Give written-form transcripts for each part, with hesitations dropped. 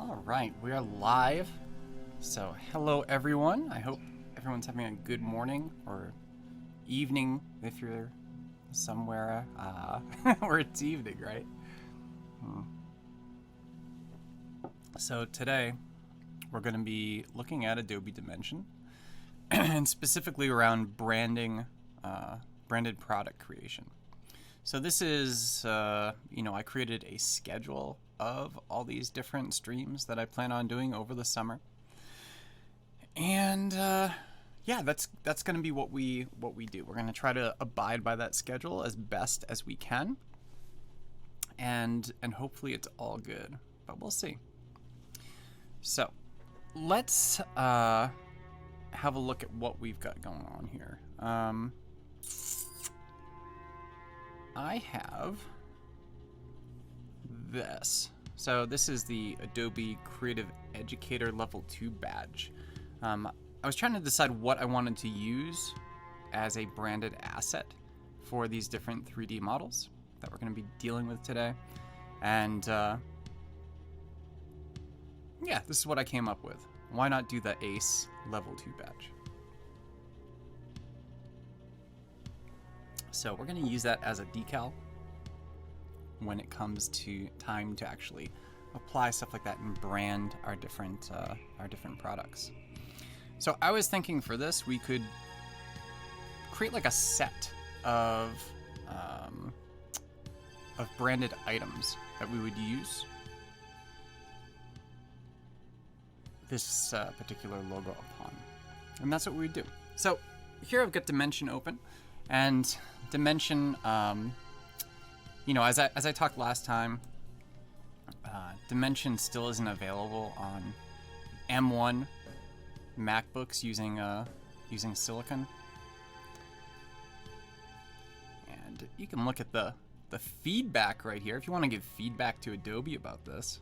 All right, we are live. So, hello everyone. I hope everyone's having a good morning or evening if you're somewhere where it's evening, right? So today we're going to be looking at Adobe Dimension and specifically around branding, branded product creation. So this is, I created a schedule of all these different streams that I plan on doing over the summer. And yeah, that's going to be what we do. We're going to try to abide by that schedule as best as we can. And hopefully it's all good, but we'll see. So, let's have a look at what we've got going on here. I have this. So this is the Adobe Creative Educator Level 2 badge. I was trying to decide what I wanted to use as a branded asset for these different 3D models that we're going to be dealing with today. And yeah, this is what I came up with. Why not do the ACE Level 2 badge? So we're going to use that as a decal when it comes to time to actually apply stuff like that and brand our different products. So I was thinking for this we could create like a set of branded items that we would use this particular logo upon, and that's what we would do. So here I've got Dimension open, and Dimension, as I talked last time, Dimension still isn't available on M1 MacBooks using silicon. And you can look at the feedback right here if you want to give feedback to Adobe about this.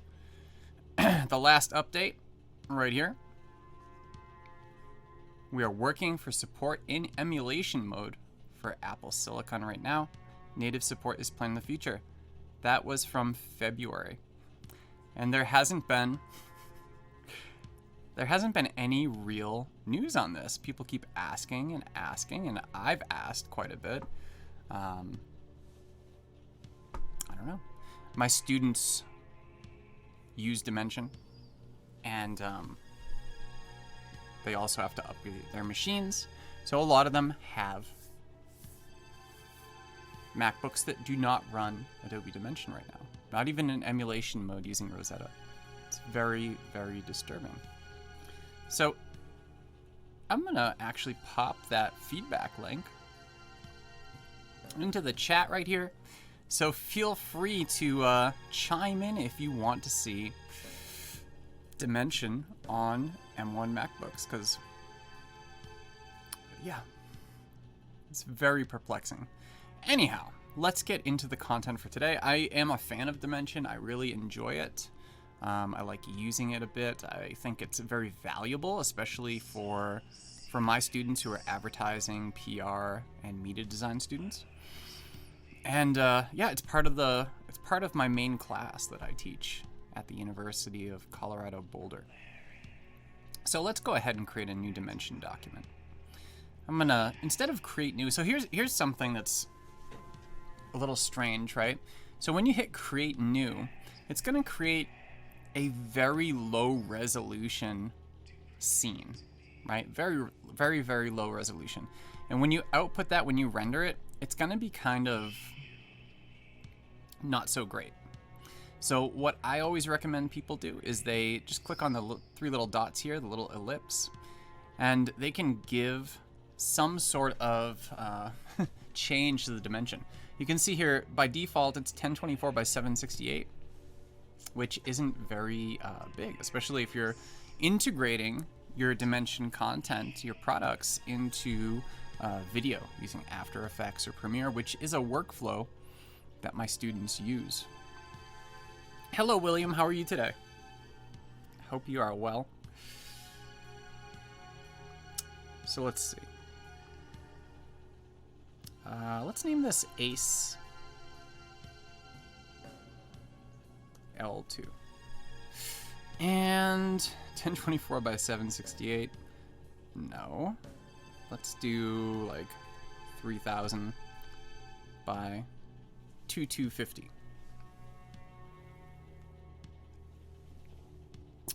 The last update right here. We are working for support in emulation mode for Apple Silicon right now. Native support is planned in the future. That was from February. And there hasn't been any real news on this. People keep asking and asking, and I've asked quite a bit. I don't know. My students use Dimension, and they also have to upgrade their machines. So a lot of them have MacBooks that do not run Adobe Dimension right now. Not even in emulation mode using Rosetta. It's very, very disturbing. So I'm gonna actually pop that feedback link into the chat right here. So feel free to chime in if you want to see Dimension on M1 MacBooks, because yeah, it's very perplexing. Anyhow, let's get into the content for today. I am a fan of Dimension. I really enjoy it. I like using it a bit. I think it's very valuable, especially for my students who are advertising, PR, and media design students. And yeah, it's part of my main class that I teach at the University of Colorado Boulder. So let's go ahead and create a new Dimension document. I'm gonna, instead of create new, so here's something that's a little strange, right? So when you hit create new, it's gonna create a very low resolution scene, right? Very, very, very low resolution. And when you output that, when you render it, it's gonna be kind of not so great. So what I always recommend people do is they just click on the three little dots here, the little ellipse, and they can give some sort of change to the dimension. You can see here, by default, it's 1024 by 768, which isn't very big, especially if you're integrating your Dimension content, your products, into video using After Effects or Premiere, which is a workflow that my students use. Hello, William. How are you today? Hope you are well. So let's see. Let's name this ACE L2. And 1024 by 768. No. Let's do like 3000 by 2250.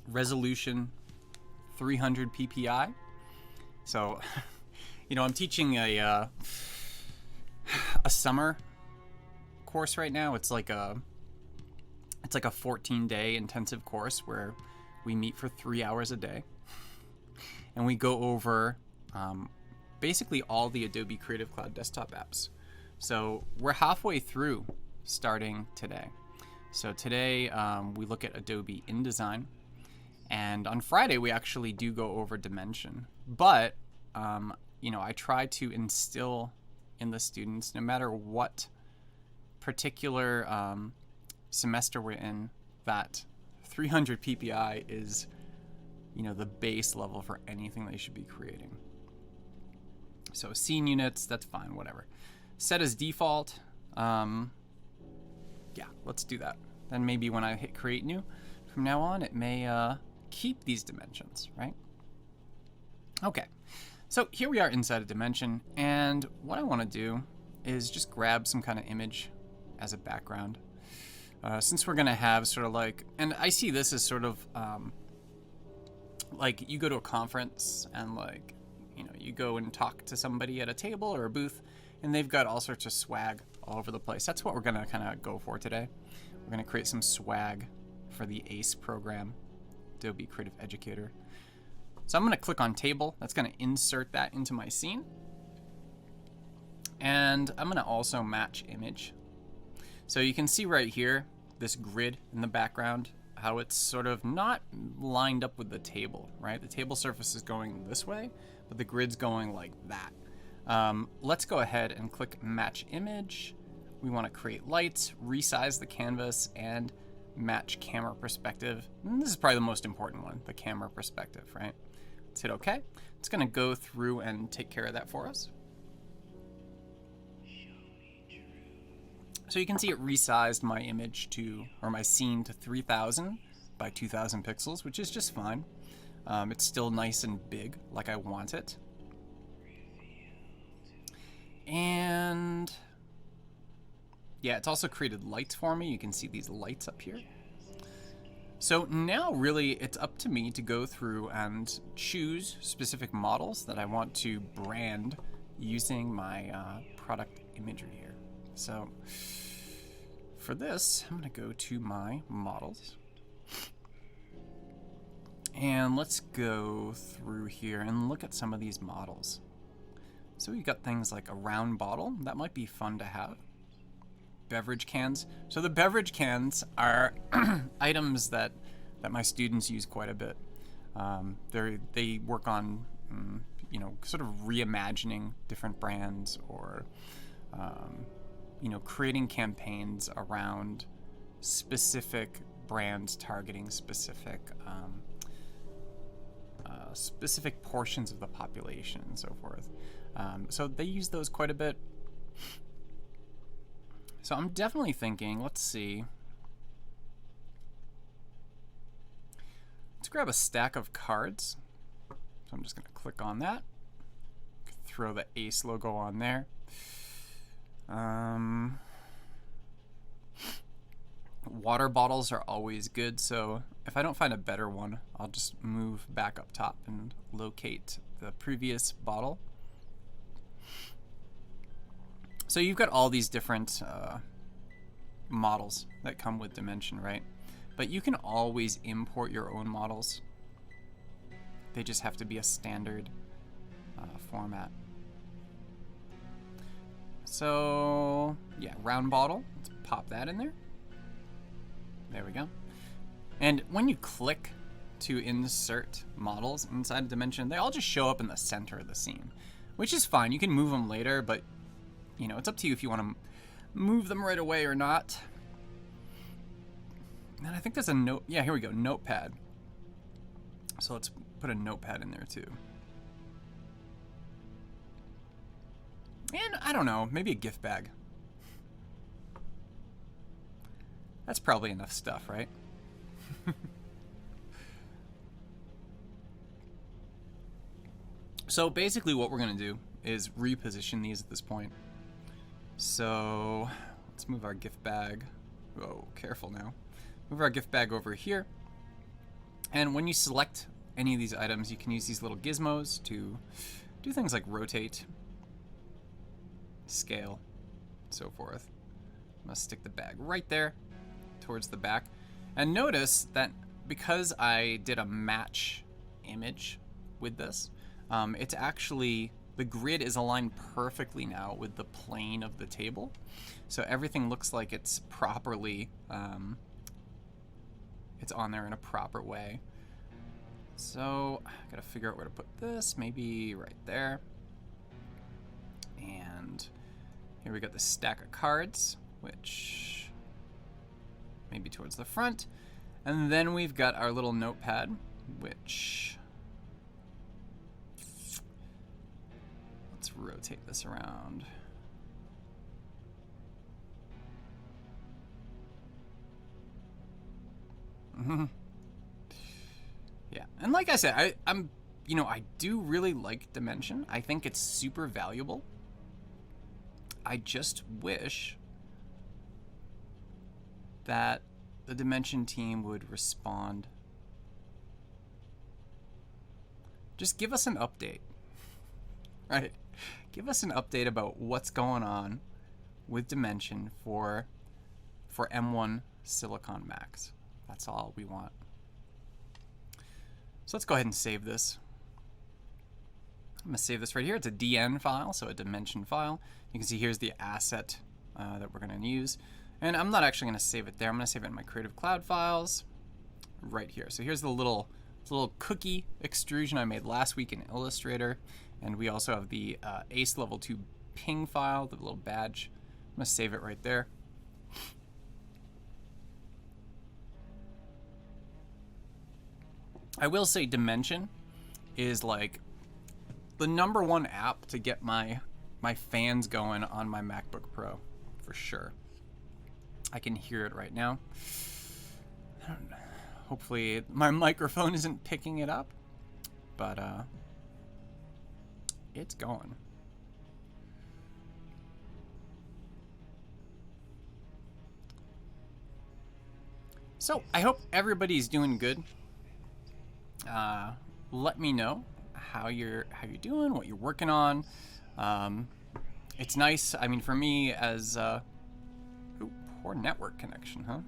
Resolution 300 ppi. So, you know, I'm teaching a summer course right now. It's like a 14-day intensive course where we meet for 3 hours a day, and we go over basically all the Adobe Creative Cloud desktop apps. So we're halfway through starting today. So today we look at Adobe InDesign, and on Friday we actually do go over Dimension. But you know, I try to instill in the students, no matter what particular semester we're in, that 300 ppi is, you know, the base level for anything they should be creating. So scene units, that's fine, whatever. Set as default. Yeah, let's do that. Then maybe when I hit create new, from now on it may keep these dimensions, right? Okay, so here we are inside a dimension, and what I want to do is just grab some kind of image as a background. Since we're gonna have sort of like, and I see this as sort of like you go to a conference and, like, you know, you go and talk to somebody at a table or a booth, and they've got all sorts of swag all over the place. That's what we're gonna kind of go for today. We're gonna create some swag for the ACE program, Adobe Creative Educator. So I'm gonna click on table. That's gonna insert that into my scene. And I'm gonna also match image. So you can see right here, this grid in the background, how it's sort of not lined up with the table, right? The table surface is going this way, but the grid's going like that. Let's go ahead and click match image. We want to create lights, resize the canvas, and match camera perspective. And this is probably the most important one, the camera perspective, right? Let's hit OK. It's going to go through and take care of that for us. So you can see it resized my image to, or my scene to 3000 by 2000 pixels, which is just fine. It's still nice and big, like I want it. And yeah, it's also created lights for me. You can see these lights up here. So now really it's up to me to go through and choose specific models that I want to brand using my product imagery here. So for this, I'm going to go to my models. And let's go through here and look at some of these models. So we've got things like a round bottle. That might be fun to have. Beverage cans. So the beverage cans are items that my students use quite a bit. They work on, you know, sort of reimagining different brands, or you know, creating campaigns around specific brands targeting specific specific portions of the population and so forth. So they use those quite a bit. So I'm definitely thinking, let's see. Let's grab a stack of cards. So I'm just going to click on that. Throw the ACE logo on there. Water bottles are always good, so if I don't find a better one, I'll just move back up top and locate the previous bottle. So you've got all these different models that come with Dimension, right? But you can always import your own models. They just have to be a standard format. So yeah, round bottle, let's pop that in there. There we go. And when you click to insert models inside a dimension, they all just show up in the center of the scene, which is fine. You can move them later, but you know, it's up to you if you want to move them right away or not. And I think there's a note. Yeah, here we go, notepad. So let's put a notepad in there too. And I don't know, maybe a gift bag. That's probably enough stuff, right? So basically what we're going to do is reposition these at this point. So let's move our gift bag. Oh, careful now. Move our gift bag over here. And when you select any of these items, you can use these little gizmos to do things like rotate, scale, and so forth. I'm going to stick the bag right there towards the back. And notice that because I did a match image with this, it's actually, the grid is aligned perfectly now with the plane of the table. So everything looks like it's properly, it's on there in a proper way. So I gotta figure out where to put this, maybe right there. And here we got the stack of cards, which maybe towards the front. And then we've got our little notepad, which, let's rotate this around. Yeah, and like I said, I'm, you know, I do really like Dimension. I think it's super valuable. I just wish that the Dimension team would respond. Just give us an update, right? Give us an update about what's going on with Dimension for M1 Silicon Max. That's all we want. So let's go ahead and save this. I'm going to save this right here. It's a DN file, so a dimension file. You can see here's the asset that we're going to use. And I'm not actually going to save it there. I'm going to save it in my Creative Cloud files right here. So here's the little cookie extrusion I made last week in Illustrator. And we also have the ACE Level 2 ping file, the little badge. I'm going to save it right there. I will say Dimension is like the #1 app to get my fans going on my MacBook Pro, for sure. I can hear it right now. Hopefully my microphone isn't picking it up, but it's going. So I hope everybody's doing good. Let me know how you're doing, what you're working on. It's nice. I mean, for me, as ooh, poor network connection, huh?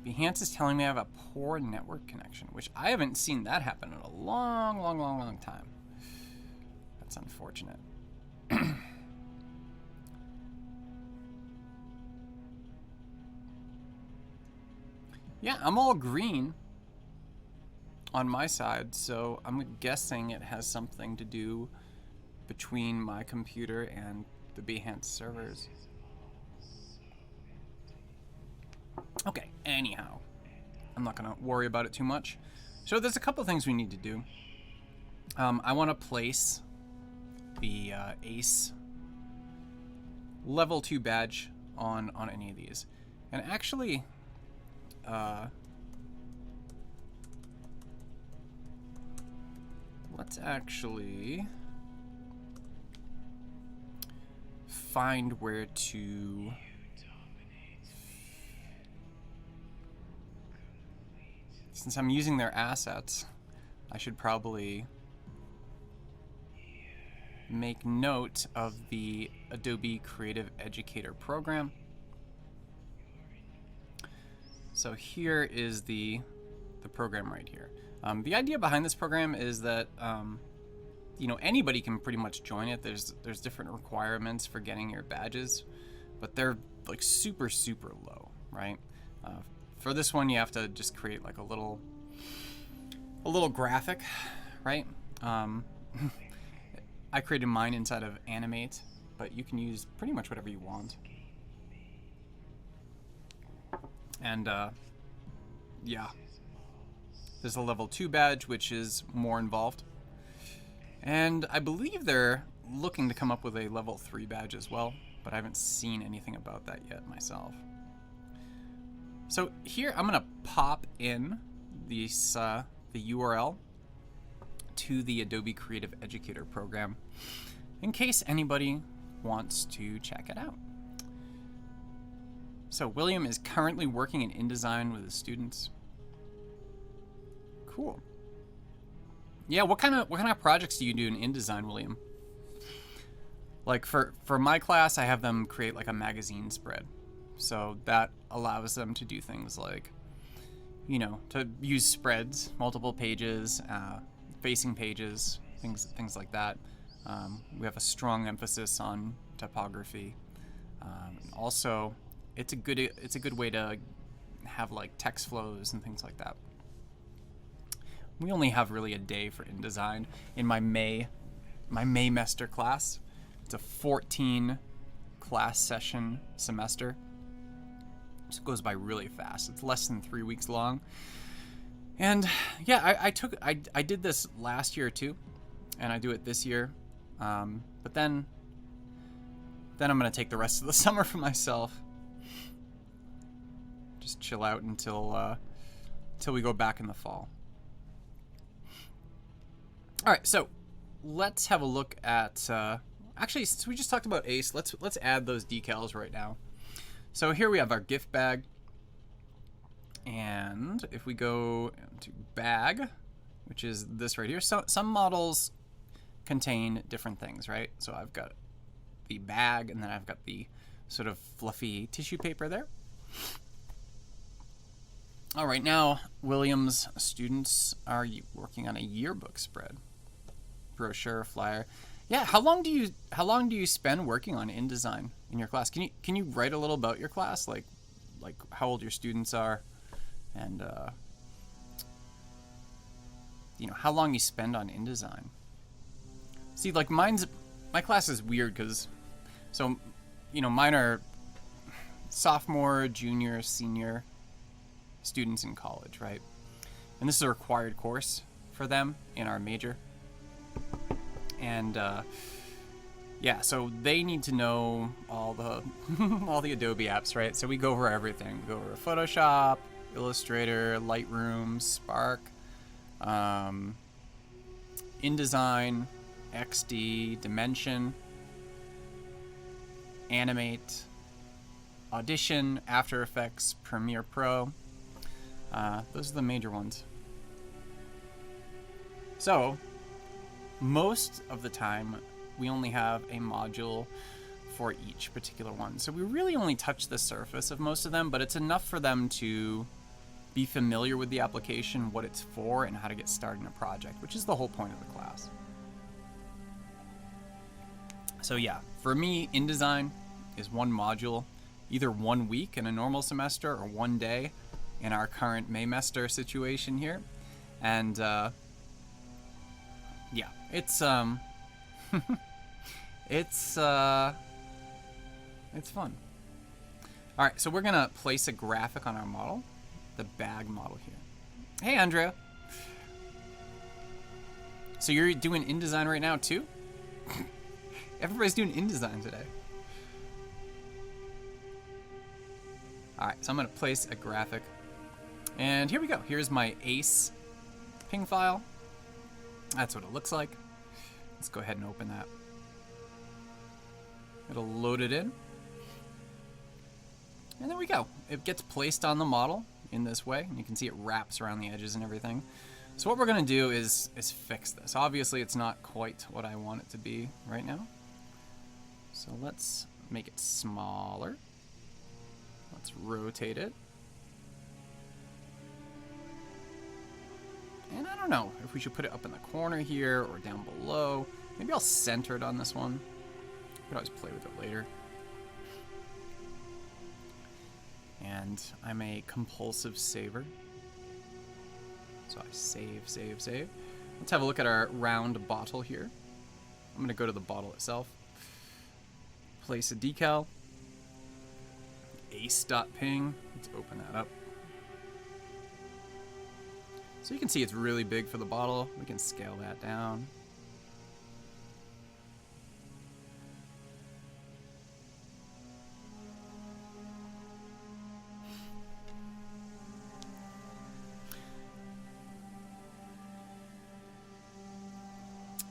Behance is telling me I have a poor network connection, which I haven't seen that happen in a long time. That's unfortunate. Yeah, I'm all green on my side, so I'm guessing it has something to do between my computer and the Behance servers. Okay, anyhow, I'm not gonna worry about it too much. So there's a couple things we need to do. I want to place the ACE Level 2 badge on any of these, and actually let's actually find where to since I'm using their assets, I should probably make note of the Adobe Creative Educator program. So here is the program right here. The idea behind this program is that you know, anybody can pretty much join it. There's different requirements for getting your badges, but they're like super low, right? For this one, you have to just create like a little graphic, right? I created mine inside of Animate, but you can use pretty much whatever you want. And yeah, there's a level 2 badge, which is more involved. And I believe they're looking to come up with a level 3 badge as well, but I haven't seen anything about that yet myself. So here I'm gonna pop in these the URL to the Adobe Creative Educator program, in case anybody wants to check it out. So William is currently working in InDesign with his students. Cool. Yeah, what kind of projects do you do in InDesign, William? Like for my class, I have them create like a magazine spread. So that allows them to do things like, you know, to use spreads, multiple pages, facing pages, things like that. We have a strong emphasis on typography. Also, it's a good way to have like text flows and things like that. We only have really a day for InDesign in my Maymester class. It's a 14 class session semester. It goes by really fast. It's less than 3 weeks long. And yeah, I did this last year too, and I do it this year. But then I'm gonna take the rest of the summer for myself. Just chill out until we go back in the fall. All right, so let's have a look at. Actually, since we just talked about ACE, let's add those decals right now. So here we have our gift bag, and if we go to bag, which is this right here, some models contain different things, right? So I've got the bag, and then I've got the sort of fluffy tissue paper there. All right, now William's students are working on a yearbook spread, brochure, flyer. Yeah, how long do you spend working on InDesign in your class? Can you write a little about your class, like how old your students are, and you know, how long you spend on InDesign? See, like my class is weird because, so, you know, mine are sophomore, junior, senior students in college, right? And this is a required course for them in our major. And yeah, so they need to know all the all the Adobe apps, right? So we go over everything. We go over Photoshop, Illustrator, Lightroom, Spark, InDesign, XD, Dimension, Animate, Audition, After Effects, Premiere Pro. Those are the major ones. So most of the time, we only have a module for each particular one. So we really only touch the surface of most of them, but it's enough for them to be familiar with the application, what it's for, and how to get started in a project, which is the whole point of the class. So yeah, for me, InDesign is one module, either 1 week in a normal semester or 1 day in our current Maymester situation here. And yeah, it's it's fun. All right, so we're gonna place a graphic on our model, the bag model here. Hey, Andrea. So you're doing InDesign right now too? Everybody's doing InDesign today. All right, so I'm gonna place a graphic, and here we go. Here's my ACE ping file. That's what it looks like. Let's go ahead and open that. It'll load it in. And there we go. It gets placed on the model in this way. And you can see it wraps around the edges and everything. So what we're going to do is fix this. Obviously, it's not quite what I want it to be right now. So let's make it smaller. Let's rotate it. And I don't know if we should put it up in the corner here or down below. Maybe I'll center it on this one. I could always play with it later. And I'm a compulsive saver. So I save, save, save. Let's have a look at our round bottle here. I'm going to go to the bottle itself. Place a decal. Ace.ping. Let's open that up. So you can see it's really big for the bottle. We can scale that down.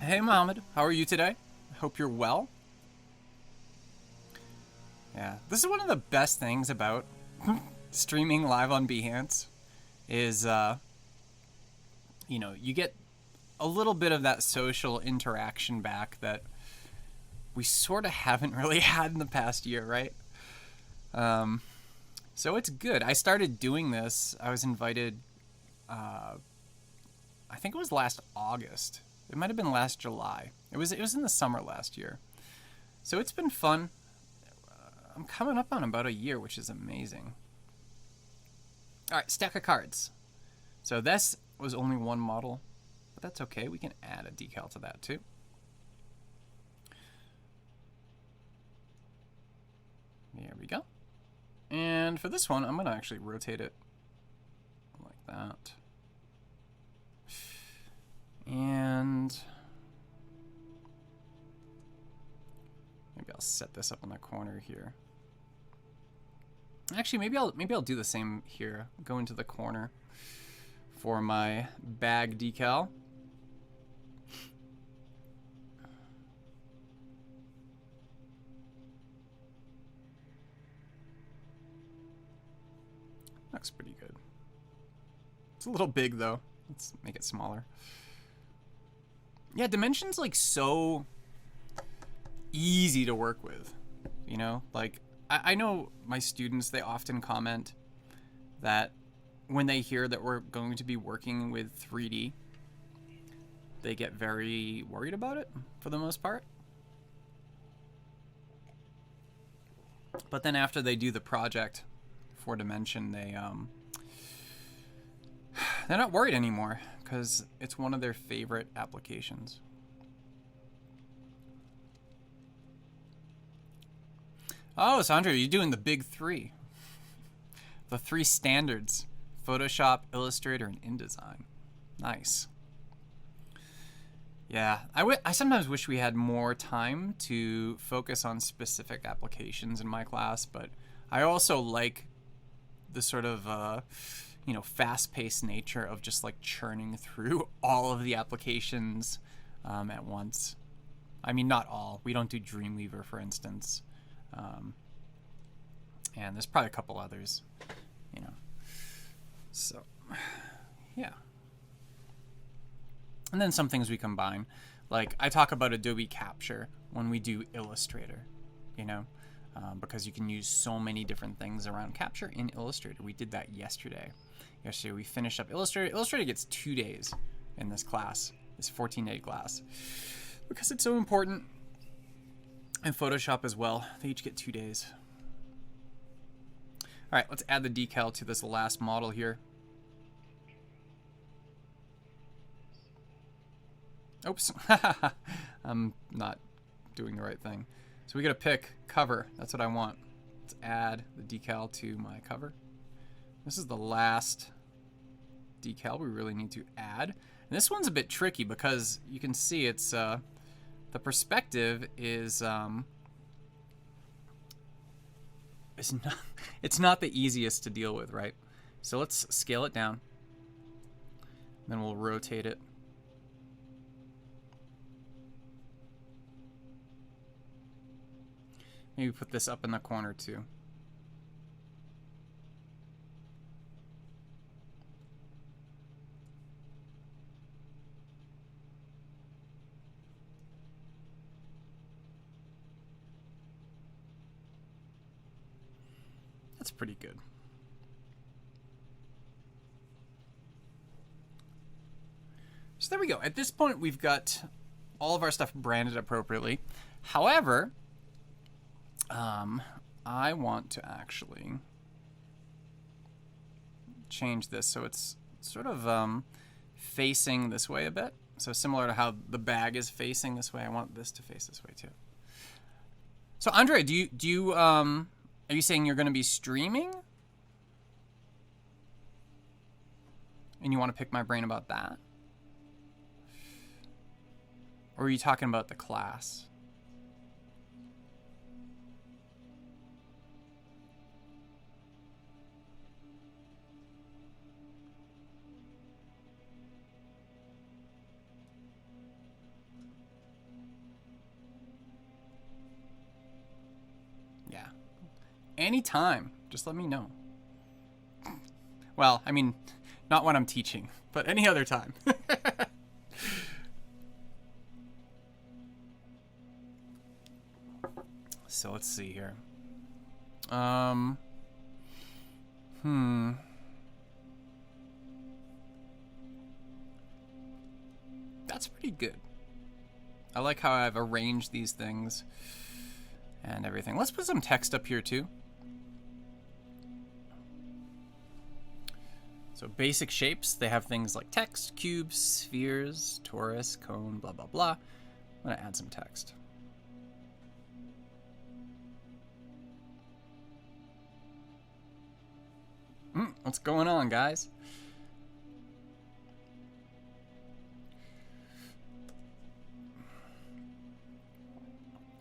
Hey Mohammed, how are you today? I hope you're well. Yeah, this is one of the best things about streaming live on Behance is, you get a little bit of that social interaction back that we sort of haven't really had in the past year, right? So it's good. I started doing this. I was invited, I think it was last August. It might have been last July. It was in the summer last year. So it's been fun. I'm coming up on about a year, which is amazing. All right, stack of cards. So this was only one model, but that's okay. We can add a decal to that too. There we go. And for this one, I'm going to actually rotate it like that. And maybe I'll set this up in the corner here. Actually, maybe I'll do the same here. Go into the corner for my bag decal. Looks pretty good. It's a little big though. Let's make it smaller. Yeah, Dimension's like so easy to work with. You know, like I know my students, they often comment that when they hear that we're going to be working with 3D, they get very worried about it for the most part. But then after they do the project for Dimension, they're not worried anymore because it's one of their favorite applications. Oh, Sandra, you're doing the big three. The three standards: Photoshop, Illustrator, and InDesign. Nice. Yeah, I sometimes wish we had more time to focus on specific applications in my class, but I also like the sort of fast-paced nature of just like churning through all of the applications at once. I mean, not all. We don't do Dreamweaver, for instance, and there's probably a couple others, you know. So, yeah. And then some things we combine. Like, I talk about Adobe Capture when we do Illustrator, you know, because you can use so many different things around Capture in Illustrator. We did that yesterday. Yesterday we finished up Illustrator. Illustrator gets 2 days in this class, this 14-day class, because it's so important. And Photoshop as well. They each get 2 days. All right, let's add the decal to this last model here. Oops, I'm not doing the right thing. So we gotta pick cover. That's what I want. Let's add the decal to my cover. This is the last decal we really need to add. And this one's a bit tricky because you can see it's the perspective is it's not the easiest to deal with, right? So let's scale it down. Then we'll rotate it. Maybe put this up in the corner too. That's pretty good. So there we go. At this point, we've got all of our stuff branded appropriately. However, I want to actually change this so it's sort of facing this way a bit. So similar to how the bag is facing this way, I want this to face this way too. So Andre, are you saying you're going to be streaming? And you want to pick my brain about that? Or are you talking about the class? anytime. Just let me know. Well, I mean, not when I'm teaching, but any other time. So let's see here. That's pretty good. I like how I've arranged these things and everything. Let's put some text up here too. So basic shapes, they have things like text, cubes, spheres, torus, cone, blah, blah, blah. I'm gonna add some text. What's going on, guys?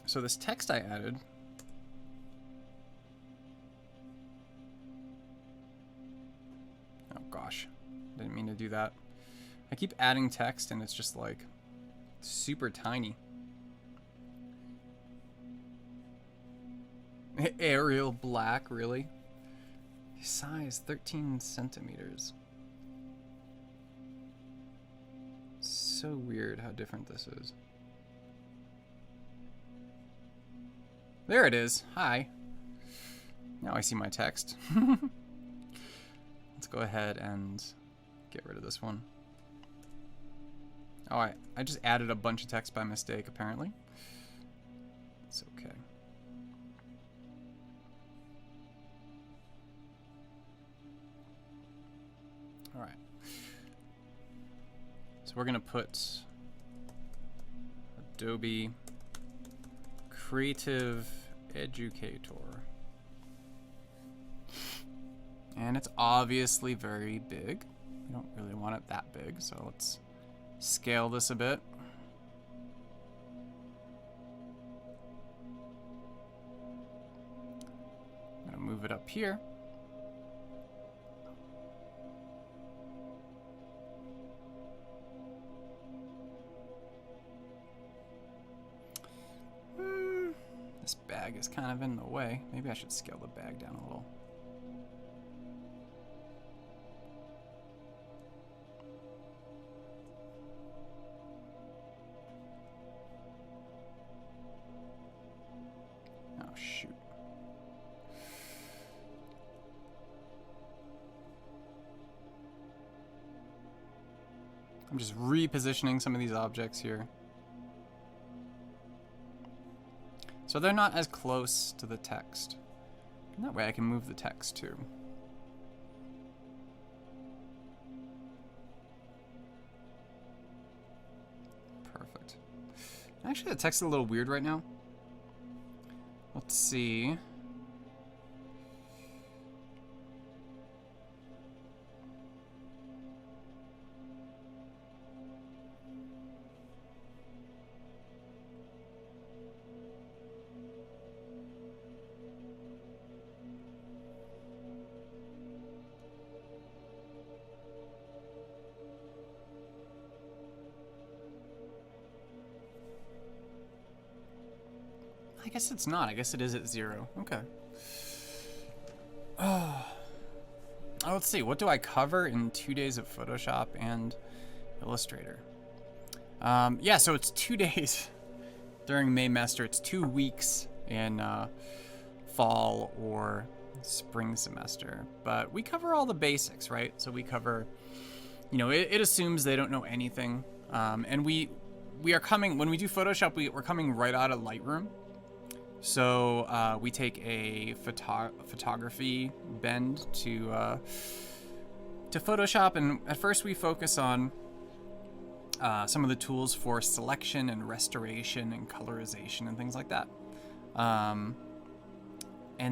So this text I added, oh gosh, didn't mean to do that. I keep adding text and it's just like super tiny. Arial black, really? Size 13 centimeters. So weird how different this is. There it is. Hi. Now I see my text. Let's go ahead and get rid of this one. Oh, I just added a bunch of text by mistake, apparently. It's okay. All right. So we're going to put Adobe Creative Educator. And it's obviously very big. We don't really want it that big, so let's scale this a bit. I'm going to move it up here. This bag is kind of in the way. Maybe I should scale the bag down a little. Oh, shoot. I'm just repositioning some of these objects here. So they're not as close to the text. And that way I can move the text too. Perfect. Actually, the text is a little weird right now. Let's see. I guess it's not. I guess it is at 0. Okay. Oh, let's see. What do I cover in 2 days of Photoshop and Illustrator? Yeah, so it's 2 days during Maymester. It's 2 weeks in fall or spring semester. But we cover all the basics, right? So we cover, you know, it assumes they don't know anything. And we are coming, when we do Photoshop, we're coming right out of Lightroom. So we take a photography bend to Photoshop, and at first we focus on some of the tools for selection and restoration and colorization and things like that. And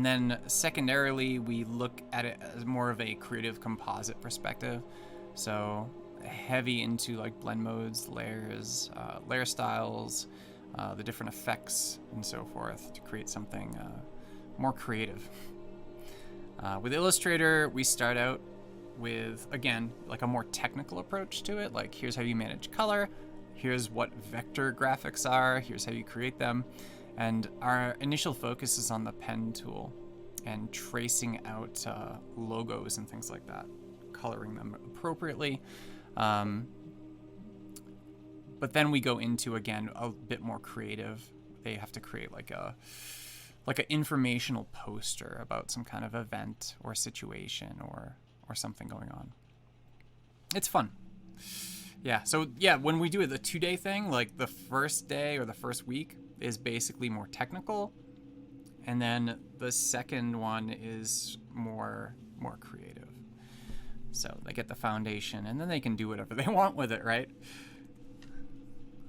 then secondarily, we look at it as more of a creative composite perspective. So heavy into like blend modes, layers, layer styles, the different effects and so forth to create something more creative. With Illustrator, we start out with, again, like a more technical approach to it. Like, here's how you manage color, here's what vector graphics are, here's how you create them. And our initial focus is on the pen tool. and tracing out logos and things like that, coloring them appropriately. But then we go into, again, a bit more creative. They have to create like an informational poster about some kind of event or situation or something going on. It's fun. Yeah, so yeah, when we do the 2-day thing, like the first day or the first week is basically more technical, and then the second one is more creative. So they get the foundation, and then they can do whatever they want with it, right?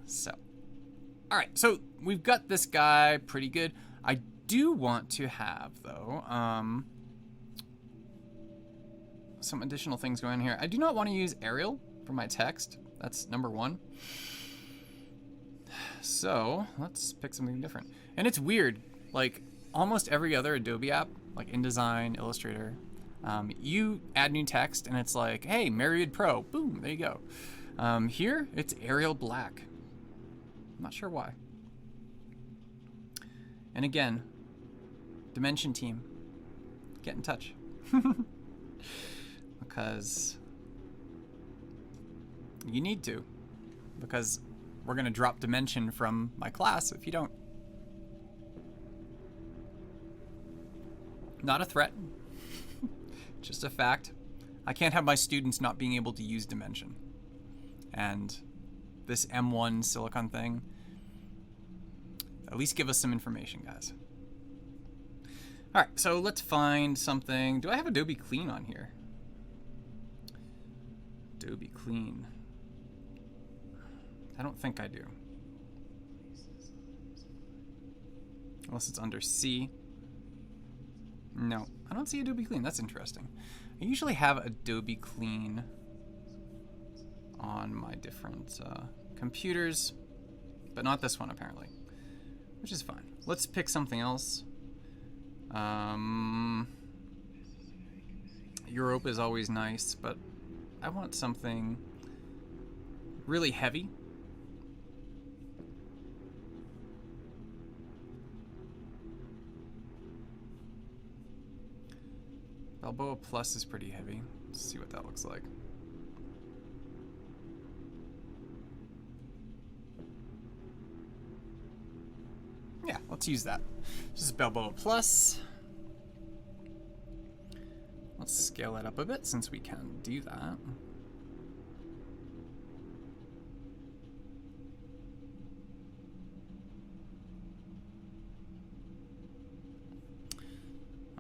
So, all right, so we've got this guy pretty good. I do want to have, though, some additional things going on here. I do not want to use Arial for my text. That's number one. So let's pick something different. And it's weird, like almost every other Adobe app, like InDesign, Illustrator, you add new text and it's like, hey, Myriad Pro, boom, there you go. Here, it's Arial Black. I'm not sure why. And again, Dimension team, get in touch. Because you need to, because we're going to drop Dimension from my class if you don't. Not a threat, just a fact. I can't have my students not being able to use Dimension. And this M1 silicon thing, at least give us some information, guys. All right, so let's find something. Do I have Adobe Clean on here? Adobe Clean. I don't think I do. Unless it's under C. No, I don't see Adobe Clean. That's interesting. I usually have Adobe Clean on my different computers, but not this one apparently, which is fine. Let's pick something else. Europe is always nice, but I want something really heavy. Balboa Plus is pretty heavy. Let's see what that looks like. Yeah, let's use that. This is Balboa Plus. Let's scale that up a bit since we can do that.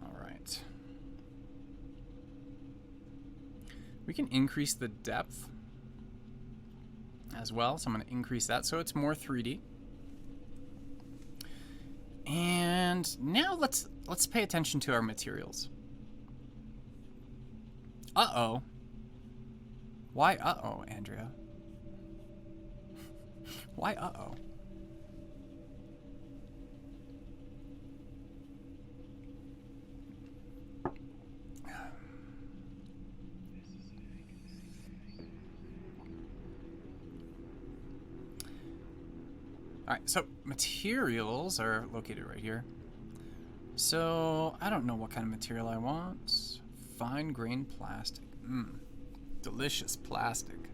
All right. We can increase the depth as well, so I'm going to increase that so it's more 3D. And now let's pay attention to our materials. Uh-oh. Why uh-oh, Andrea? Why uh-oh? All right, so materials are located right here. So I don't know what kind of material I want. Fine grain plastic. Delicious plastic.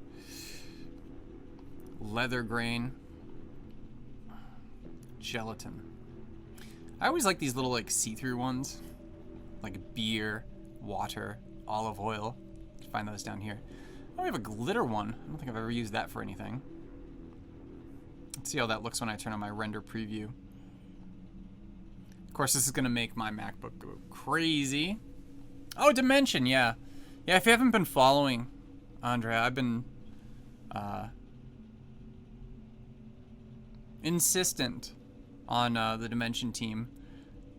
Leather grain. Gelatin. I always like these little like see-through ones. Like beer, water, olive oil. You can find those down here. Oh, we have a glitter one. I don't think I've ever used that for anything. Let's see how that looks when I turn on my render preview. Of course, this is going to make my MacBook go crazy. Oh, Dimension, yeah. Yeah, if you haven't been following, Andrea, I've been insistent on the Dimension team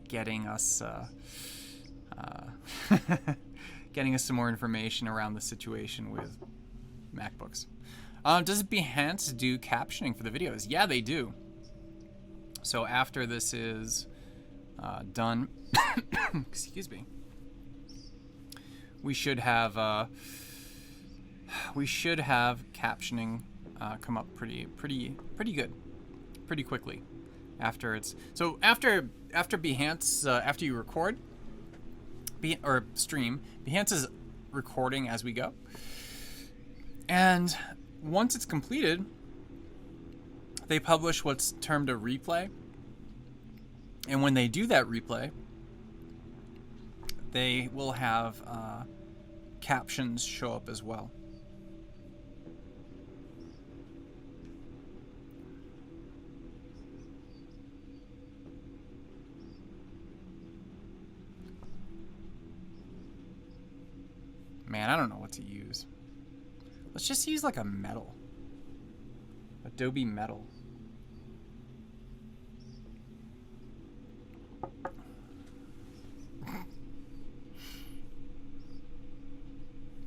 getting us getting us some more information around the situation with MacBooks. Does Behance do captioning for the videos? Yeah, they do. So after this is done, excuse me, we should have captioning come up pretty good, pretty quickly. After it's after Behance, after you record, or stream. Behance is recording as we go. And once it's completed, they publish what's termed a replay. And when they do that replay, they will have captions show up as well. Man, I don't know what to use. Let's just use like a metal. Adobe metal.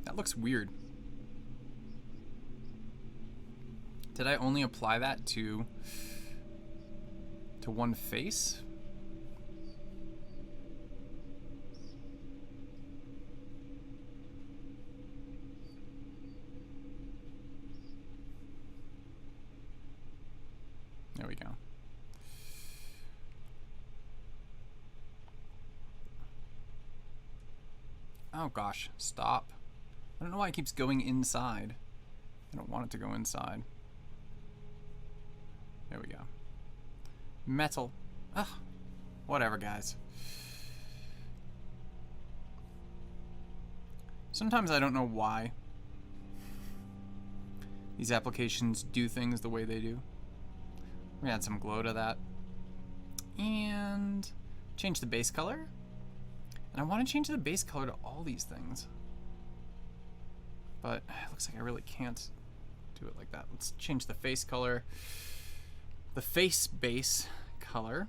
That looks weird. Did I only apply that to one face? There we go. Oh gosh, stop. I don't know why it keeps going inside. I don't want it to go inside. There we go. Metal. Ugh. Whatever, guys. Sometimes I don't know why these applications do things the way they do. We're gonna add some glow to that. And change the base color. And I want to change the base color to all these things. But it looks like I really can't do it like that. Let's change the face color. The face base color.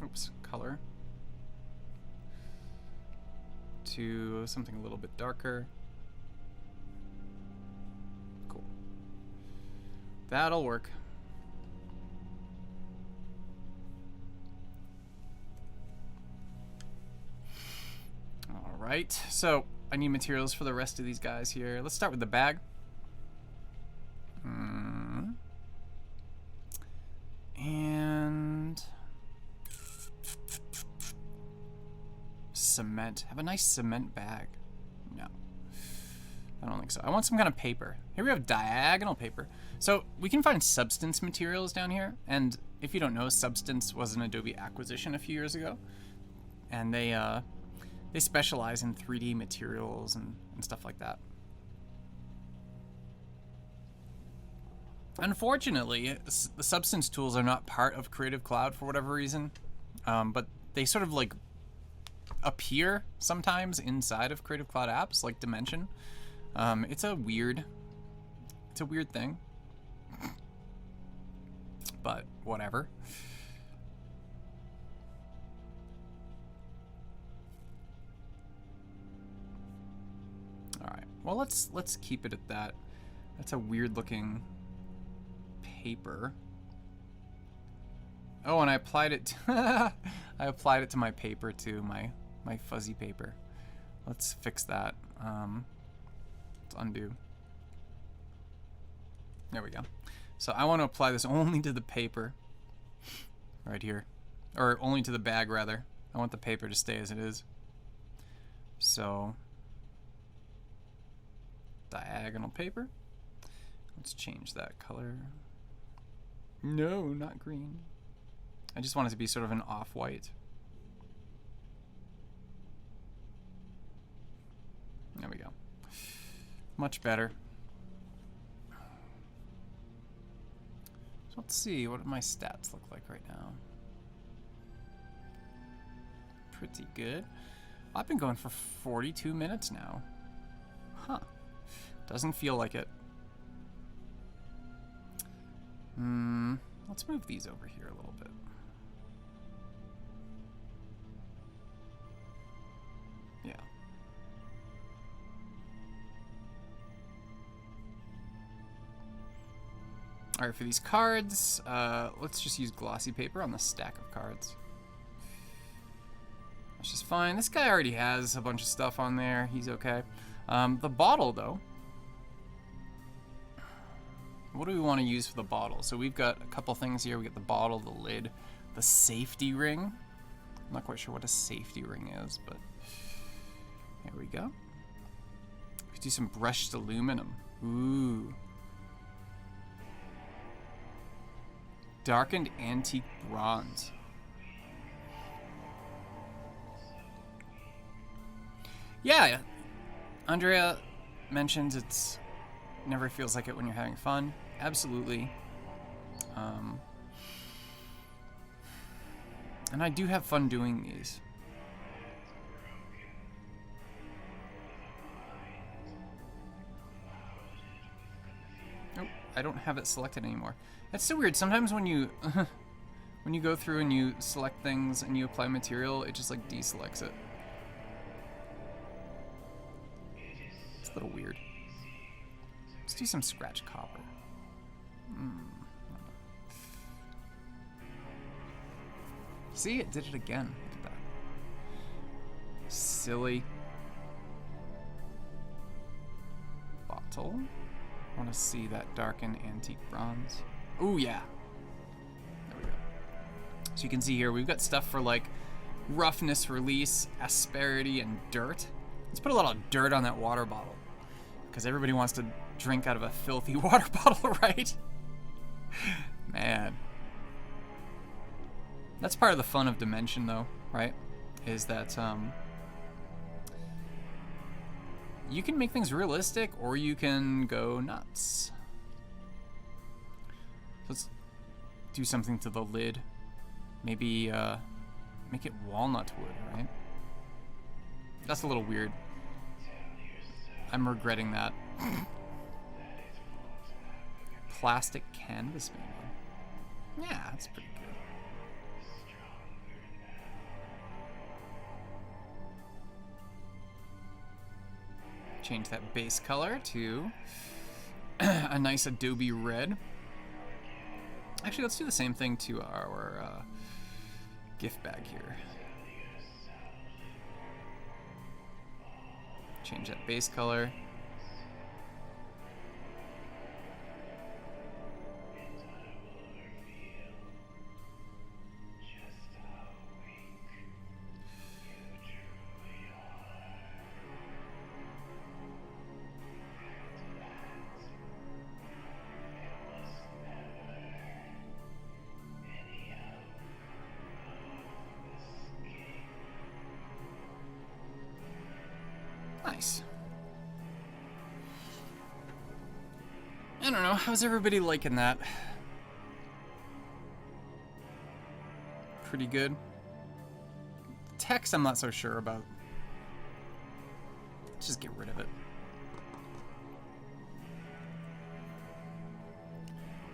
Oops, color. To something a little bit darker. Cool. That'll work. Right, so I need materials for the rest of these guys here. Let's start with the bag. And cement. Have a nice cement bag. No, I don't think so. I want some kind of paper. Here we have diagonal paper. So we can find Substance materials down here. And if you don't know, Substance was an Adobe acquisition a few years ago. And they specialize in 3D materials and stuff like that. Unfortunately, the Substance tools are not part of Creative Cloud for whatever reason, but they sort of like appear sometimes inside of Creative Cloud apps, like Dimension. It's a weird thing, but whatever. All right. Well, let's keep it at that. That's a weird looking paper. Oh, and I applied it to I applied it to my paper too, my fuzzy paper. Let's fix that. Let's undo. There we go. So I want to apply this only to the paper right here, or only to the bag rather. I want the paper to stay as it is. So diagonal paper. Let's change that color. No, not green. I just want it to be sort of an off-white. There we go. Much better. So let's see, what do my stats look like right now? Pretty good. I've been going for 42 minutes now. Huh. Doesn't feel like it. Let's move these over here a little bit. Yeah. All right, for these cards, let's just use glossy paper on the stack of cards. That's just fine. This guy already has a bunch of stuff on there. He's okay. The bottle, though. what do we want to use for the bottle? So we've got a couple things here. We got the bottle, the lid, the safety ring. I'm not quite sure what a safety ring is, but there we go. We do some brushed aluminum. Ooh. Darkened antique bronze. Yeah, Andrea mentions it's never feels like it when you're having fun. Absolutely. And I do have fun doing these. Oh, I don't have it selected anymore. That's so weird. Sometimes when you when you go through and you select things and you apply material, it just like deselects it. It's a little weird. Let's do some scratch copper. See, it did it again. Look at that. Silly. Bottle. I want to see that darkened antique bronze. Ooh, yeah. There we go. So you can see here, we've got stuff for like roughness, release, asperity, and dirt. Let's put a lot of dirt on that water bottle, because everybody wants to drink out of a filthy water bottle, right? Man. That's part of the fun of Dimension, though, right? Is that you can make things realistic, or you can go nuts. Let's do something to the lid. Maybe make it walnut wood, right? That's a little weird. I'm regretting that. Plastic canvas, maybe. Yeah, that's pretty good. Change that base color to a nice Adobe red. Actually, let's do the same thing to our gift bag here. Change that base color. Nice. I don't know, how's everybody liking that? Pretty good. Text I'm not so sure about. Just get rid of it.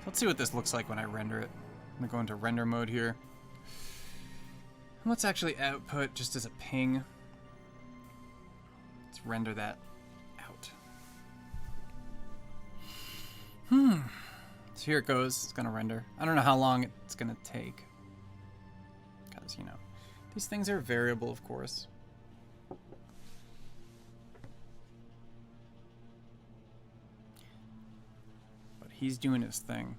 Let's see what this looks like when I render it. I'm gonna go into render mode here. Let's actually output just as a ping. Let's render that out. So here it goes. It's gonna render. I don't know how long it's gonna take, because, you know, these things are variable, of course. But he's doing his thing.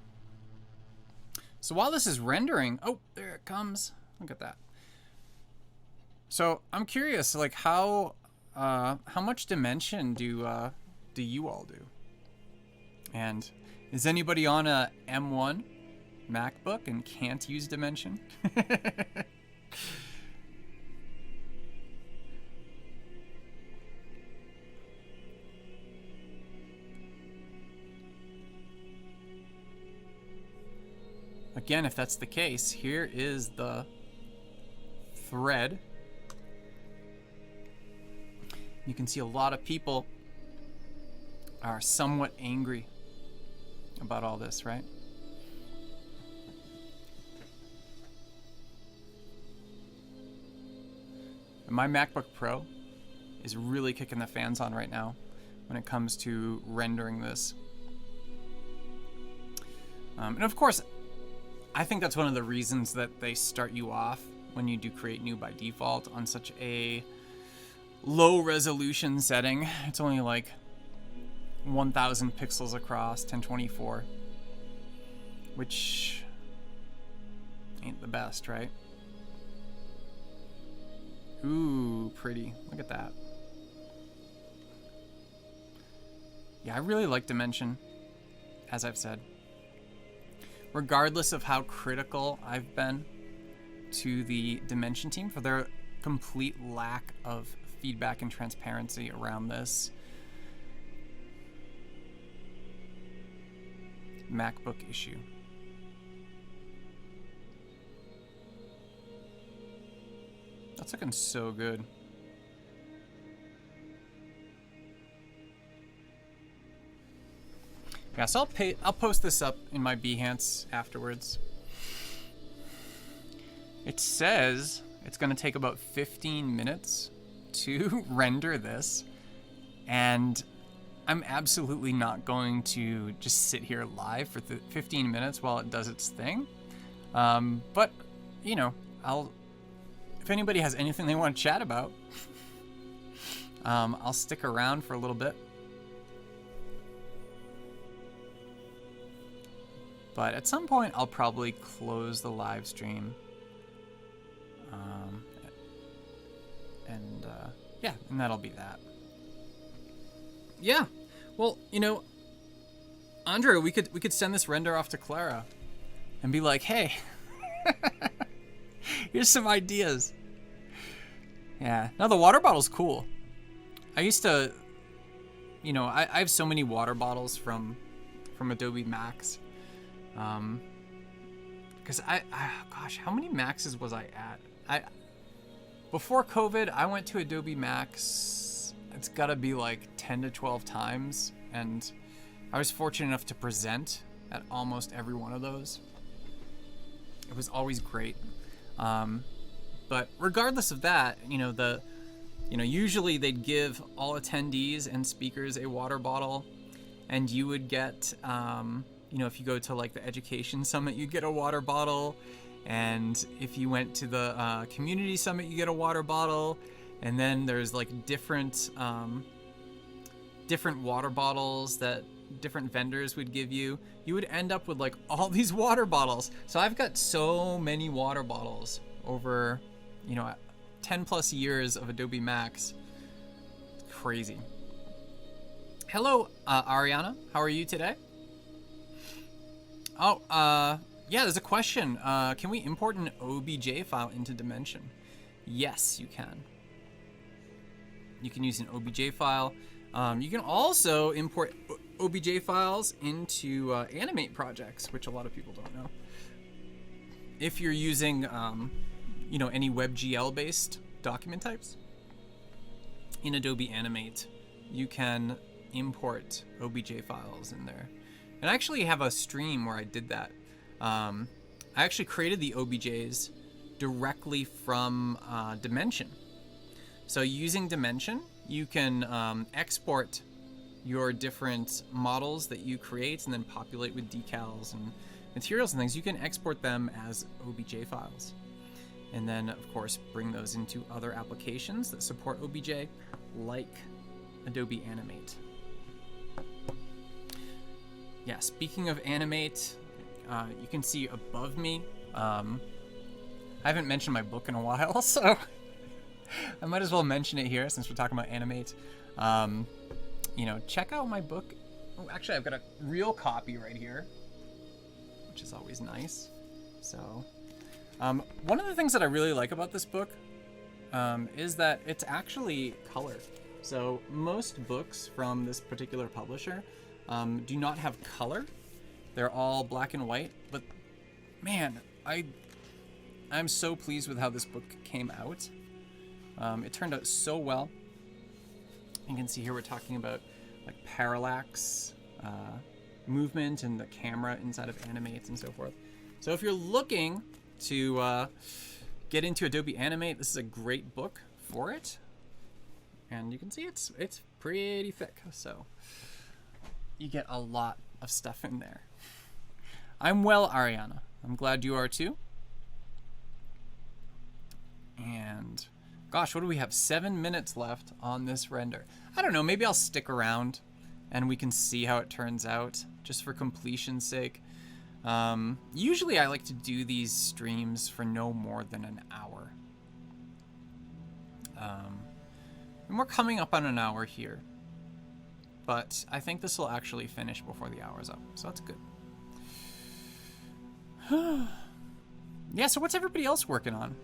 So while this is rendering, oh, there it comes. Look at that. So I'm curious, like, how much dimension do you all do? And is anybody on a M1 MacBook and can't use dimension? Again, if that's the case, here is the thread. You can see a lot of people are somewhat angry about all this, right? My MacBook Pro is really kicking the fans on right now when it comes to rendering this. And of course, I think that's one of the reasons that they start you off when you do create new by default on such a low resolution setting. It's only like 1000 pixels across, 1024. which ain't the best, right? Ooh, pretty. Look at that. Yeah, I really like Dimension, as I've said. Regardless of how critical I've been to the Dimension team for their complete lack of feedback and transparency around this MacBook issue. That's looking so good. Yeah, so I'll post this up in my Behance afterwards. It says it's going to take about 15 minutes to render this, and I'm absolutely not going to just sit here live for 15 minutes while it does its thing. But, you know, if anybody has anything they want to chat about, I'll stick around for a little bit. But at some point, I'll probably close the live stream. Yeah, and that'll be that. Yeah, well, you know, Andrea, we could send this render off to Clara and be like, hey, here's some ideas. Yeah, now the water bottle's cool. I used to, you know, I have so many water bottles from Adobe Max. Because gosh, how many Maxes was I at? Before COVID, I went to Adobe Max, it's gotta be like 10 to 12 times, and I was fortunate enough to present at almost every one of those. It was always great. But regardless of that, you know, usually they'd give all attendees and speakers a water bottle, and you would get, you know, if you go to like the Education Summit, you'd get a water bottle. And if you went to the Community Summit, you get a water bottle. And then there's like different water bottles that different vendors would give you. You would end up with like all these water bottles. So I've got so many water bottles over, you know, 10 plus years of Adobe Max. It's crazy. Hello, Ariana. How are you today? Oh, yeah, there's a question. Can we import an OBJ file into Dimension? Yes, you can. You can use an OBJ file. You can also import OBJ files into Animate projects, which a lot of people don't know. If you're using, you know, any WebGL-based document types in Adobe Animate, you can import OBJ files in there. And I actually have a stream where I did that. I actually created the OBJs directly from Dimension. So using Dimension, you can export your different models that you create and then populate with decals and materials and things. You can export them as OBJ files. And then, of course, bring those into other applications that support OBJ, like Adobe Animate. Yeah, speaking of Animate, you can see above me, I haven't mentioned my book in a while, so I might as well mention it here since we're talking about Animate. You know, check out my book. Oh, actually, I've got a real copy right here, which is always nice. So, one of the things that I really like about this book is that it's actually color. So most books from this particular publisher do not have color. They're all black and white, but man, I'm so pleased with how this book came out. It turned out so well. You can see here we're talking about like parallax movement and the camera inside of Animate and so forth. So if you're looking to get into Adobe Animate, this is a great book for it. And you can see it's pretty thick, so you get a lot of stuff in there. I'm well, Ariana. I'm glad you are too. And gosh, what do we have? 7 minutes left on this render. I don't know, maybe I'll stick around and we can see how it turns out just for completion's sake. Usually I like to do these streams for no more than an hour. And we're coming up on an hour here. But I think this will actually finish before the hour's up, so that's good. Yeah, so what's everybody else working on?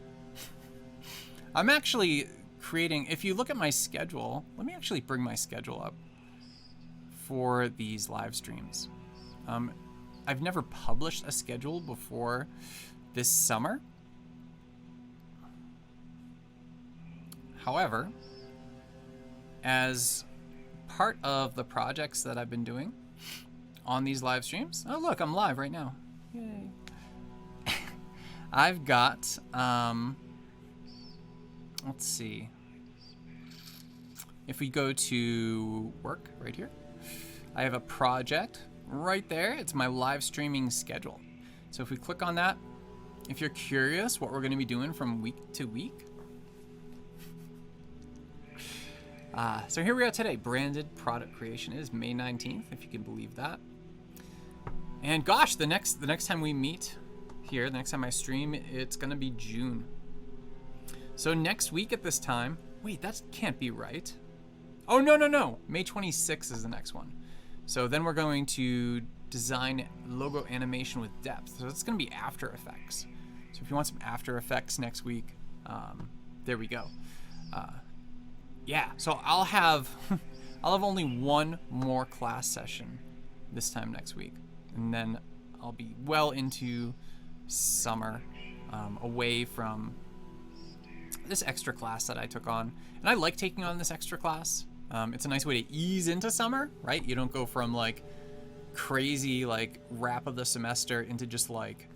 I'm actually creating, if you look at my schedule, let me actually bring my schedule up for these live streams. I've never published a schedule before this summer. However, as part of the projects that I've been doing on these live streams, oh look, I'm live right now. Yay. I've got, let's see. If we go to work right here, I have a project right there. It's my live streaming schedule. So if we click on that, if you're curious what we're going to be doing from week to week. So here we are today. Branded product creation is May 19th, if you can believe that. And gosh, the next time we meet here, the next time I stream, it's going to be June. So next week at this time, wait, that can't be right. Oh, no. May 26th is the next one. So then we're going to design logo animation with depth. So it's going to be After Effects. So if you want some After Effects next week, there we go. Yeah, so I'll have only one more class session this time next week. And then I'll be well into summer, away from this extra class that I took on. And I like taking on this extra class. It's a nice way to ease into summer, right? You don't go from like crazy like wrap of the semester into just like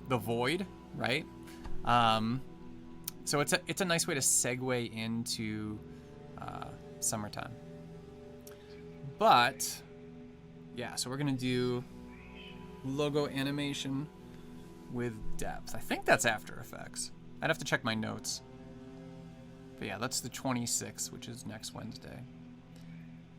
the void, right? So it's a nice way to segue into summertime. But yeah, so we're gonna do logo animation with depth. I think that's After Effects. I'd have to check my notes. But yeah, that's the 26th, which is next Wednesday.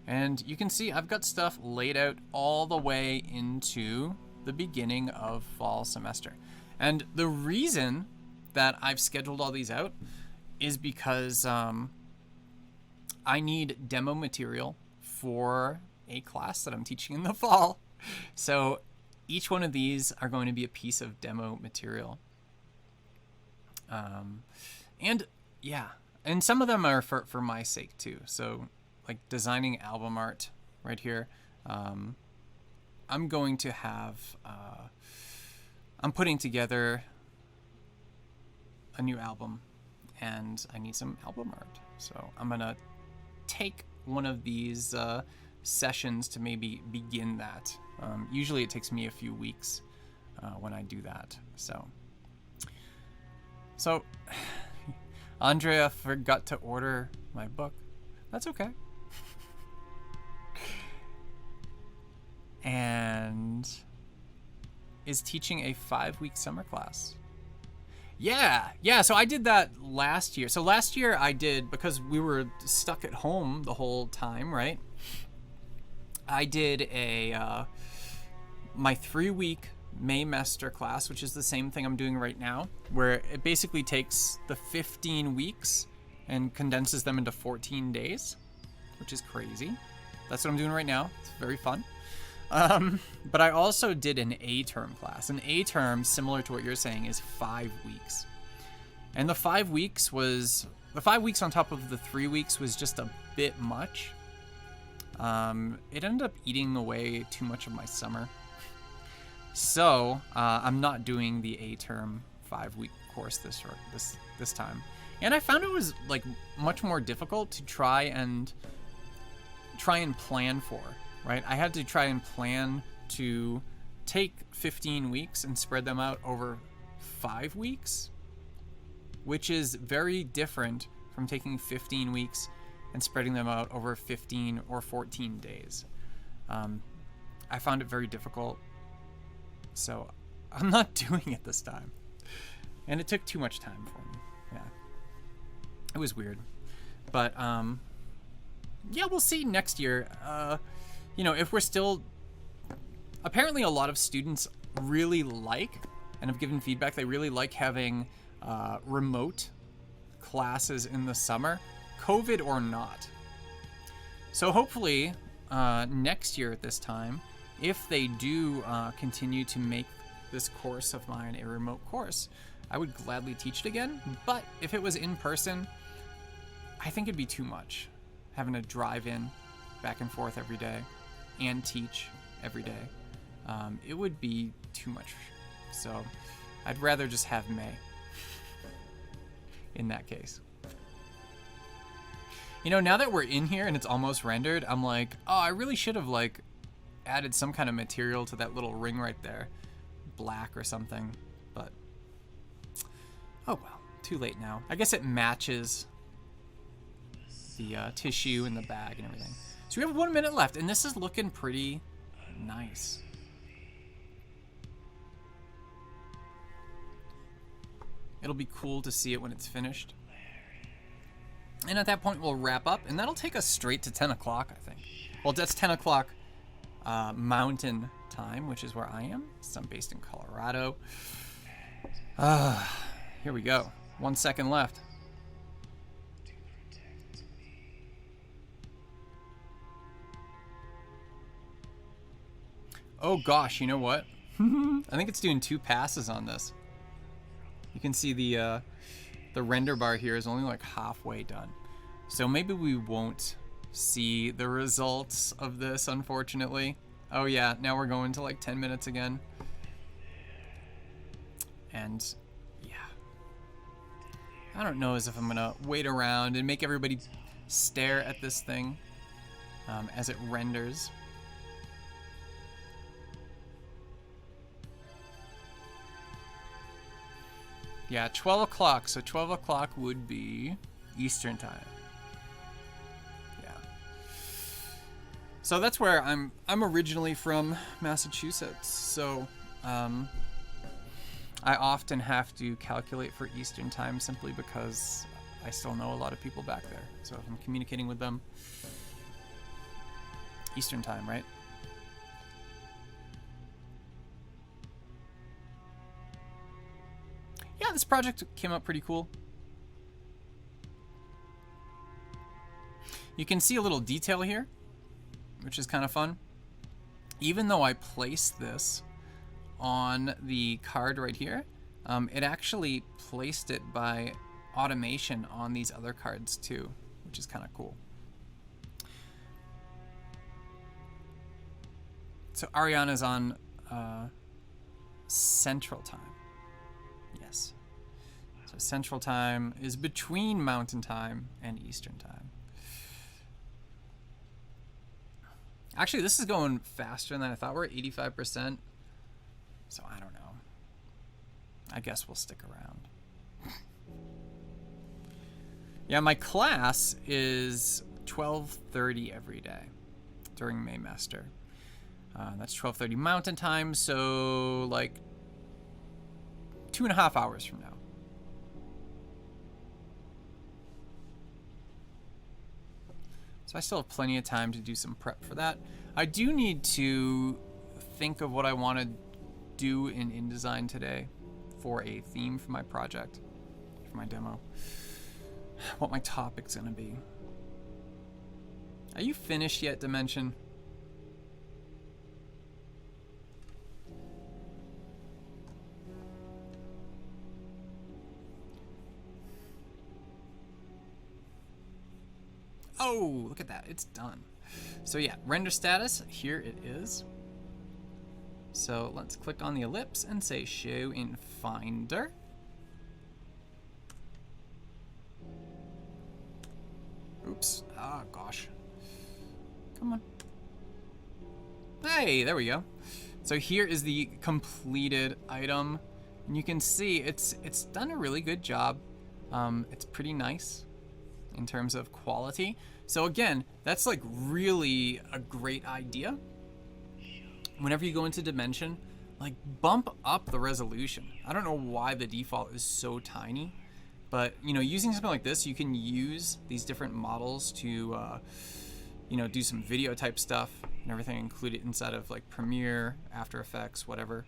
And you can see I've got stuff laid out all the way into the beginning of fall semester. And the reason that I've scheduled all these out is because I need demo material for a class that I'm teaching in the fall. So each one of these are going to be a piece of demo material. And yeah, and some of them are for my sake too. So like designing album art right here. I'm going to have, I'm putting together a new album and I need some album art. So I'm going to take one of these sessions to maybe begin that. Usually it takes me a few weeks when I do that. So Andrea forgot to order my book. That's okay. And is teaching a 5-week summer class. Yeah, so I did that last year. So last year I did, because we were stuck at home the whole time, right? I did my 3-week Maymester class, which is the same thing I'm doing right now, where it basically takes the 15 weeks and condenses them into 14 days, which is crazy. That's what I'm doing right now. It's very fun. But I also did an A-term class. An A-term, similar to what you're saying, is 5 weeks. And the 5 weeks on top of the 3 weeks was just a bit much. It ended up eating away too much of my summer. So I'm not doing the A-term 5-week course this time. And I found it was like much more difficult to try and plan for. Right? I had to try and plan to take 15 weeks and spread them out over 5 weeks, which is very different from taking 15 weeks and spreading them out over 15 or 14 days. I found it very difficult, so I'm not doing it this time. And it took too much time for me. Yeah. It was weird. But, yeah, we'll see next year. You know, if we're still apparently a lot of students really like and have given feedback. They really like having remote classes in the summer, COVID or not. So hopefully next year at this time, if they do continue to make this course of mine a remote course, I would gladly teach it again. But if it was in person, I think it'd be too much, having to drive in back and forth every day and teach every day. It would be too much. So I'd rather just have May in that case. You know, now that we're in here and it's almost rendered, I'm like, oh, I really should have like added some kind of material to that little ring right there, black or something, but oh well, too late now. I guess it matches the tissue in the bag and everything. So we have 1 minute left, and this is looking pretty nice. It'll be cool to see it when it's finished. And at that point, we'll wrap up, and that'll take us straight to 10 o'clock, I think. Well, that's 10 o'clock Mountain Time, which is where I am. So I'm based in Colorado. Here we go. 1 second left. Oh gosh, you know what? I think it's doing 2 passes on this. You can see the render bar here is only like halfway done. So maybe we won't see the results of this, unfortunately. Oh yeah, now we're going to like 10 minutes again. And yeah, I don't know as if I'm gonna wait around and make everybody stare at this thing as it renders. Yeah, 12 o'clock. So 12 o'clock would be Eastern time. Yeah. So that's where I'm originally from, Massachusetts. So I often have to calculate for Eastern time simply because I still know a lot of people back there. So if I'm communicating with them, Eastern time, right? Yeah, this project came out pretty cool. You can see a little detail here, which is kind of fun. Even though I placed this on the card right here, it actually placed it by automation on these other cards too, which is kind of cool. So Ariana's on Central Time. Yes. So Central Time is between Mountain Time and Eastern Time. Actually, this is going faster than I thought. We're at 85%. So I don't know. I guess we'll stick around. Yeah, my class is 12:30 every day during Maymester. That's 12:30 Mountain Time, so like 2.5 hours from now. So I still have plenty of time to do some prep for that. I do need to think of what I want to do in InDesign today for a theme for my project, for my demo. What my topic's gonna be. Are you finished yet, Dimension? Oh, look at that. It's done. So yeah, render status, here it is. So let's click on the ellipse and say show in Finder. Oops. Ah, gosh. Come on. Hey, there we go. So here is the completed item. And you can see it's done a really good job. It's pretty nice in terms of quality. So again, that's like really a great idea. Whenever you go into Dimension, like bump up the resolution. I don't know why the default is so tiny, but you know, using something like this, you can use these different models to you know, do some video type stuff and everything included inside of like Premiere, After Effects, whatever.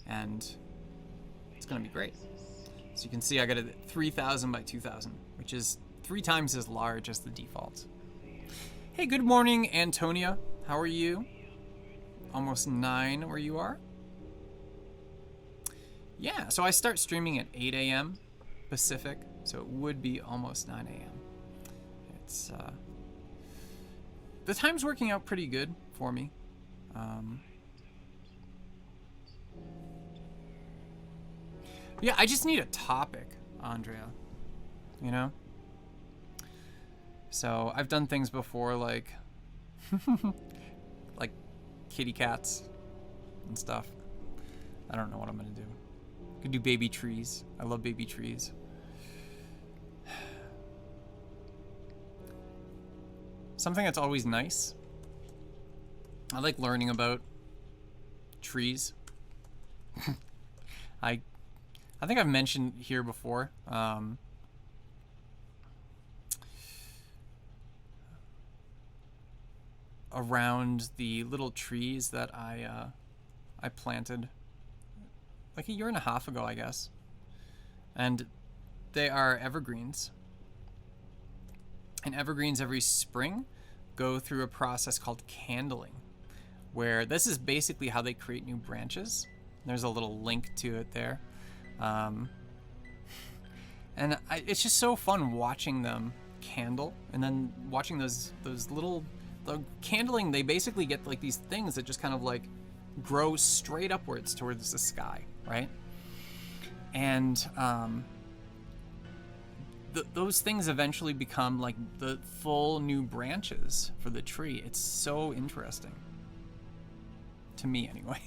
And it's going to be great. So you can see I got it 3000 by 2000, which is 3 times as large as the default. Hey, good morning, Antonia. How are you? Almost 9 where you are? Yeah, so I start streaming at 8 a.m. Pacific, so it would be almost 9 a.m. It's, the time's working out pretty good for me. Yeah, I just need a topic, Andrea, you know? So I've done things before like, like kitty cats and stuff. I don't know what I'm gonna do. Could do baby trees. I love baby trees. Something that's always nice. I like learning about trees. I think I've mentioned here before. Around the little trees that I planted like 1.5 years ago, I guess. And they are evergreens. And evergreens every spring go through a process called candling, where this is basically how they create new branches. There's a little link to it there. And it's just so fun watching them candle, and then watching those little, the candling, they basically get like these things that just kind of like grow straight upwards towards the sky, right? And those things eventually become like the full new branches for the tree. It's so interesting to me, anyway.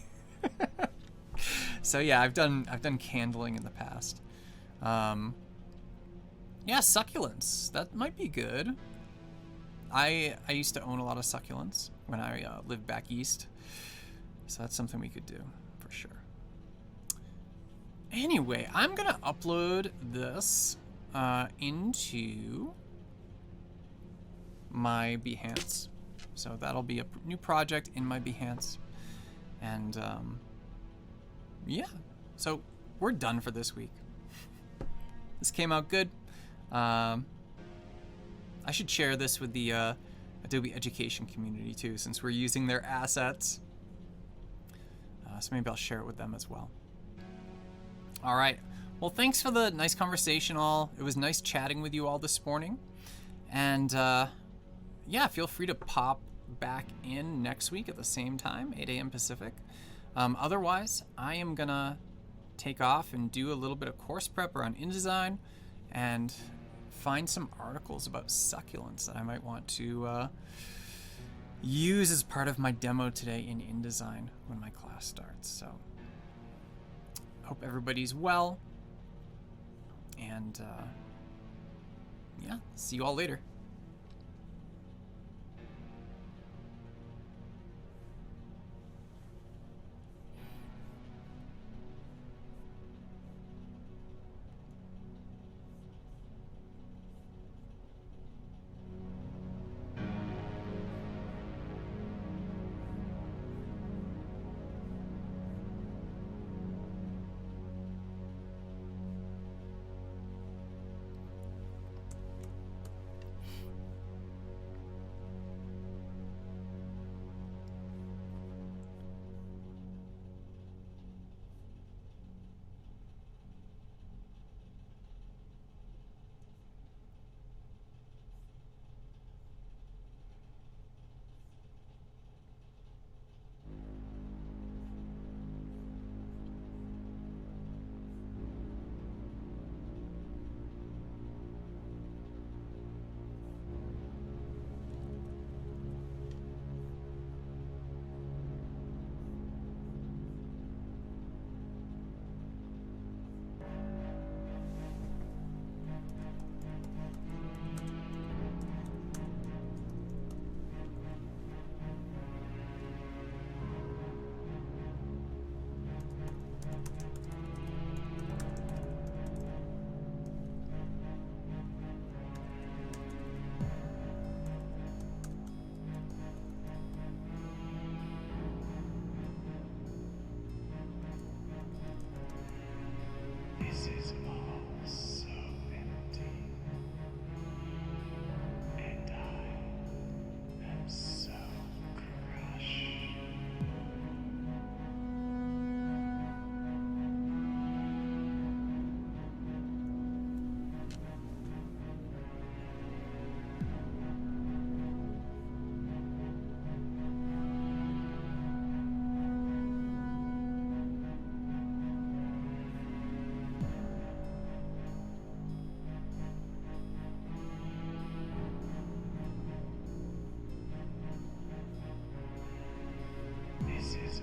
So yeah, I've done candling in the past. Yeah, succulents. That might be good. I used to own a lot of succulents when I lived back east, so that's something we could do for sure. Anyway, I'm gonna upload this into my Behance, so that'll be a new project in my Behance, and yeah, so we're done for this week. This came out good. I should share this with the Adobe Education community too, since we're using their assets. So maybe I'll share it with them as well. All right. Well, thanks for the nice conversation, all. It was nice chatting with you all this morning. And yeah, feel free to pop back in next week at the same time, 8 a.m. Pacific. Otherwise, I am going to take off and do a little bit of course prep around InDesign and find some articles about succulents that I might want to use as part of my demo today in InDesign when my class starts. So hope everybody's well, and yeah, see you all later. This is